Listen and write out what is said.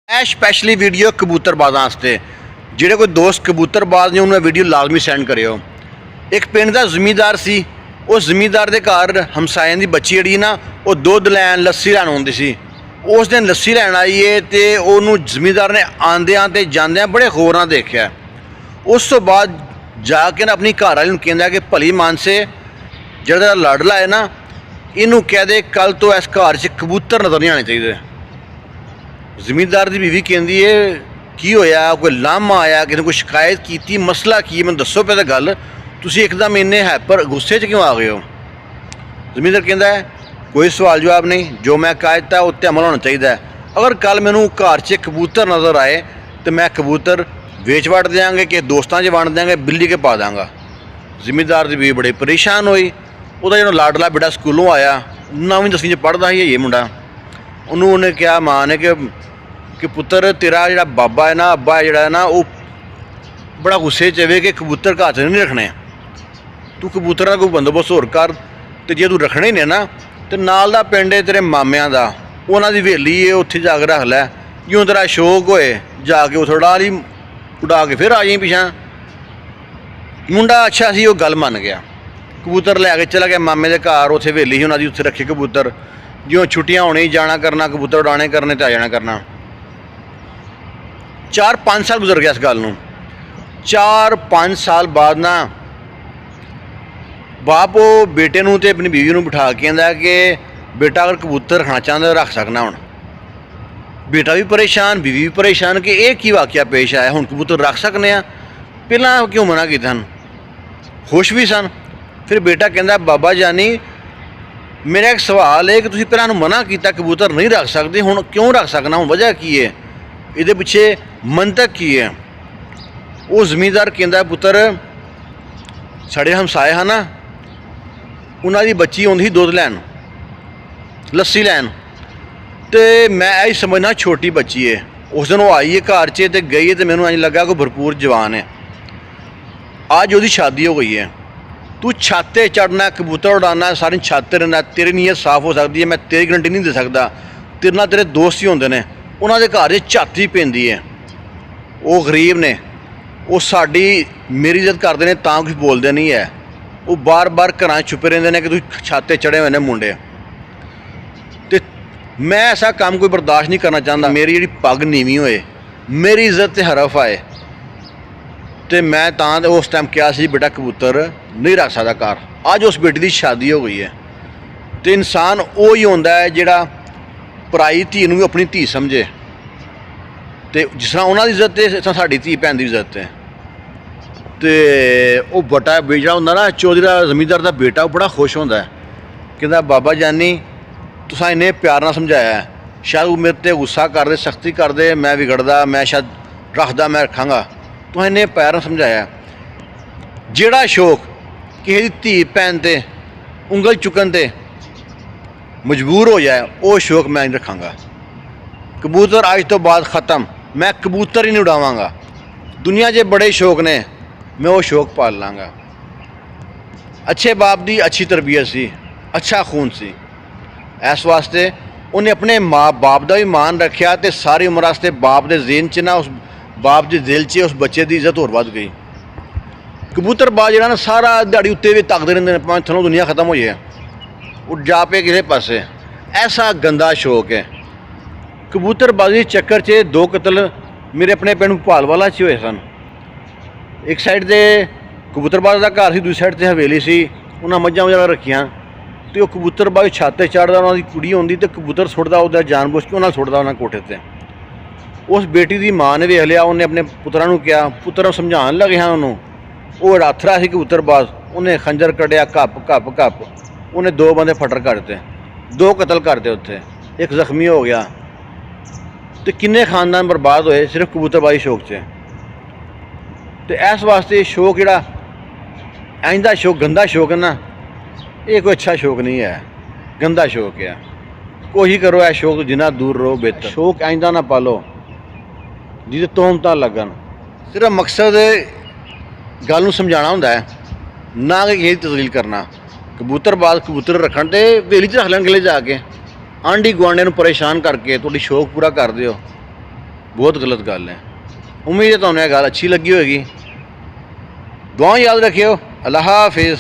ਇਹ specially video ਕਬੂਤਰਬਾਜ਼ਾਂ ਵਾਸਤੇ ਜਿਹੜੇ ਕੋਈ ਦੋਸਤ ਕਬੂਤਰਬਾਜ਼ ਨੇ ਉਹਨਾਂ ਵੀਡੀਓ ਲਾਜ਼ਮੀ ਸੈਂਡ ਕਰਿਓ। ਇੱਕ ਪਿੰਡ ਦਾ ਜ਼ਿਮੀਂਦਾਰ ਸੀ। ਉਸ ਜ਼ਿਮੀਂਦਾਰ ਦੇ ਘਰ ਹਮਸਾਇਆਂ ਦੀ ਬੱਚੀ ਜਿਹੜੀ ਨਾ ਉਹ ਦੁੱਧ ਲੈਣ ਲੱਸੀ ਲੈਣ ਆਉਂਦੀ ਸੀ। ਉਸ ਦਿਨ ਲੱਸੀ ਲੈਣ ਆਈ ਏ ਤੇ ਉਹਨੂੰ ਜ਼ਿਮੀਂਦਾਰ ਨੇ ਆਂਦਿਆਂ ਤੇ ਜਾਂਦਿਆਂ ਬੜੇ ਗੌਰ ਨਾਲ ਦੇਖਿਆ। ਉਸ ਤੋਂ ਬਾਅਦ ਜਾ ਕੇ ਨਾ ਆਪਣੀ ਘਰ ਵਾਲੀ ਨੂੰ ਕਹਿੰਦਾ ਕਿ ਭਲੀ ਮਾਨਸੇ ਜਿਹੜਾ ਲਾਡਲਾ ਹੈ ਨਾ ਇਹਨੂੰ ਕਹਿ ਦੇ ਕੱਲ ਤੋਂ ਇਸ ਘਰ 'ਚ ਕਬੂਤਰ ਨਜ਼ਰ ਨਹੀਂ ਆਉਣੇ ਚਾਹੀਦੇ। ਜ਼ਿਮੀਂਦਾਰ ਦੀ ਬੀਵੀ ਕਹਿੰਦੀ ਹੈ ਕੀ ਹੋਇਆ, ਕੋਈ ਲਾਮਾ ਆਇਆ, ਕਿਸੇ ਨੇ ਕੋਈ ਸ਼ਿਕਾਇਤ ਕੀਤੀ, ਮਸਲਾ ਕੀ, ਮੈਨੂੰ ਦੱਸੋ ਪਹਿਲਾਂ ਗੱਲ, ਤੁਸੀਂ ਇੱਕਦਮ ਇੰਨੇ ਹੈਪਰ ਗੁੱਸੇ 'ਚ ਕਿਉਂ ਆ ਗਏ ਹੋ। ਜ਼ਿਮੀਂਦਾਰ ਕਹਿੰਦਾ ਹੈ ਕੋਈ ਸਵਾਲ ਜਵਾਬ ਨਹੀਂ, ਜੋ ਮੈਂ ਕਹਿ ਦਿੱਤਾ ਉੱਤੇ ਅਮਲ ਹੋਣਾ ਚਾਹੀਦਾ ਹੈ। ਅਗਰ ਕੱਲ ਮੈਨੂੰ ਘਰ 'ਚ ਕਬੂਤਰ ਨਜ਼ਰ ਆਏ तो मैं कबूतर वेच वट देंगे कि दोस्तों 'च वंड देंगे, बिल्ली के पा देंगा। जिमीदार की भी बड़ी परेशान हुई। वह जो लाडला बेटा स्कूलों आया 9वीं 10वीं पढ़ता ही ये मुंडा, उन्होंने कहा माँ ने कि पुत्र तेरा जो बाबा है ना, अब्बा है जोड़ा ना, वो बड़ा गुस्से च कि कबूतर घर च नहीं रखने, तू कबूतर का कोई बंदोबस्त होर कर, तो जे तू रखने ने ना तो नाल दा पिंड है तेरे मामिਆਂ ਦਾ, ਉਹਨਾਂ ਦੀ ਹਵੇਲੀ है, उत्थे जाके रख लै, जो तेरा शौक होए जाके उस उड़ा ली, उड़ा के फिर आ जाई पिछा। मुंडा अच्छा सी, वो गल मन गया, कबूतर लैके चला गया मामे के घर, उत्थे हवेली उन्होंने उत्थे रखे कबूतर, जो छुट्टियां होने जाना करना, कबूतर उड़ाने करने तो आ जाना करना। 4-5 साल गुजर गया इस गल नूं। 4-5 साल बाद ना बाप वो बेटे नूं ते अपनी बीवी नूं बिठा के कहंदा कि बेटा अगर कबूतर रखना चाहता रख सकना। हुण बेटा भी परेशान, बीवी भी परेशान कि यह की वाकया पेश आया, हुण कबूतर रख सकने आ, पहला क्यों मना किया सन, खुश भी सन। फिर बेटा कहता बाबा जानी मेरा एक सवाल है कि तुसीं पहलां मना किया कबूतर नहीं रख सकते, हुण क्यों रख सकना, हुण वजह की है, ये पिछे मंतक की है। वो जमींदार कहता पुत्र साढ़े हमसाए हैं ना, उन्होंने बच्ची आउंदी सी दुध लैन, लस्सी लैन, तो मैं यही समझना छोटी बच्ची है। उस दिन वो आई है घर च तो गई है, तो मैंने इंज लगा कोई भरपूर जवान है। अज वो शादी हो गई है, तू छत ते चढ़ना, कबूतर उड़ाना, सारी छत ते रहना, तेरी नीयत साफ हो सकती है, मैं तेरी गारंटी नहीं दे सकता। तेरे नाल तेरे दोस्त ही होंदे ने, उन्होंने घर झत्त ही पैंदी है। वो गरीब ने, वो साडी मेरी इज्जत करते हैं तां कुछ बोलते नहीं है, वो बार बार घर छुपे रहते हैं कि तू छत ते चढ़े हुए ने मुंडे। तो मैं ऐसा काम कोई बर्दाश्त नहीं करना चाहता, मेरी जी पग नीवी होए, मेरी इज्जत से हरफ आए, तो मैं तां उस टाइम क्या सी बेटा कबूतर नहीं रख सकता घर। अज उस बेटी की शादी हो गई है। तो इंसान वो ही होंदा है जिहड़ा पराई धी नूं अपनी धी समझे, तो जिस तरह उन्होंने इज्जत है इस तरह साडी धी भैन की इज्जत है। तो वो बटा जो होंदा ना चौधरी का जमींदार का बेटा, वो बड़ा खुश होंदा है, कहता बाबा जानी तुसां इन्ने प्यार नाल समझाया है, शायद वो मेरे ते गुस्सा कर दे, सख्ती कर दे, मैं बिगड़दा, मैं शायद रखदा मैं रखांगा, तुसां इन्ने प्यार नाल समझाया। जिहड़ा शौक किसी धी भैन ते उंगल चुकन ते मजबूर हो जाए, वो शौक मैं नहीं रखांगा। कबूतर अज तो बाद ख़त्म, मैं कबूतर ही नहीं उड़ावांगा। दुनिया के बड़े शौक ने, मैं वो शौक पाल लाँगा। अच्छे बाप की अच्छी तरबियत सी, अच्छा खून सी, इस वास्ते उन्हें अपने माँ बाप का भी मान रखा, तो सारी उम्र वास्ते बाप के ज़हन च ना, उस बाप के दिल च उस बच्चे की इज्जत होर वध गई। कबूतरबाज जो ना सारा दिहाड़ी उत्ते भी तकते रहते हैं, भावें थल्लों दुनिया खत्म हो जाए, वो जा पे किसी पासे, ऐसा गंदा शौक है। कबूतरबाजी चक्कर च 2 कतल मेरे अपने पिंड भोपालवाला च हुए सन। एक साइड से कबूतरबाज का घर सी, दूसरी साइड से हवेली सी, उन्हें मझां वगैरह रखियां, तो कबूतरबाज छत ते चढ़दा, उन्होंने कुड़ी आउंदी तो कबूतर सुटदा, उधर जानबूझ के उन्हें सुटदा उन्हें कोठे ते। उस बेटी की माँ ने वेख लिया, उन्हें अपने पुत्रा नूं कहा, पुत्र समझाण लगे हाँ उन्होंने, वो राथरा सी कबूतरबाज, उन्हें खंजर कढ़िया, घप घप घप, उन्हें 2 बंदे फटर करते, 2 कतल करते उत्थे, एक जख्मी हो गया। तो किन्ने खानदान बर्बाद होए सिर्फ कबूतरबाजी शौक से। तो इस वास्ते शौक जिहड़ा आइंदा शौक गंदा शौक है ना, ये कोई अच्छा शौक नहीं है, गंदा शौक है। कोशिश करो ऐ शौक जिन्ना दूर रहो बेहतर। शौक आइंदा ना पालो जिहदे तोहमतां लगन। सिर्फ मकसद गल नूं समझाना हुंदा है, ना कि किसी दी तज़लील करना। कबूतरबाज कबूतर रखण ते हवेली च रख लैण गले जाके, आंढी गुआंढिਆਂ ਨੂੰ परेशान करके तुहाडी शौक पूरा कर दिओ। ਬਹੁਤ ਗਲਤ ਗੱਲ ਹੈ। ਉਮੀਦ ਹੈ ਤੁਹਾਨੂੰ ਇਹ ਗੱਲ ਅੱਛੀ ਲੱਗੀ ਹੋਏਗੀ। ਦੁਆ ਯਾਦ ਰੱਖਿਓ। ਅੱਲਾਹ ਹਾਫਿਜ਼।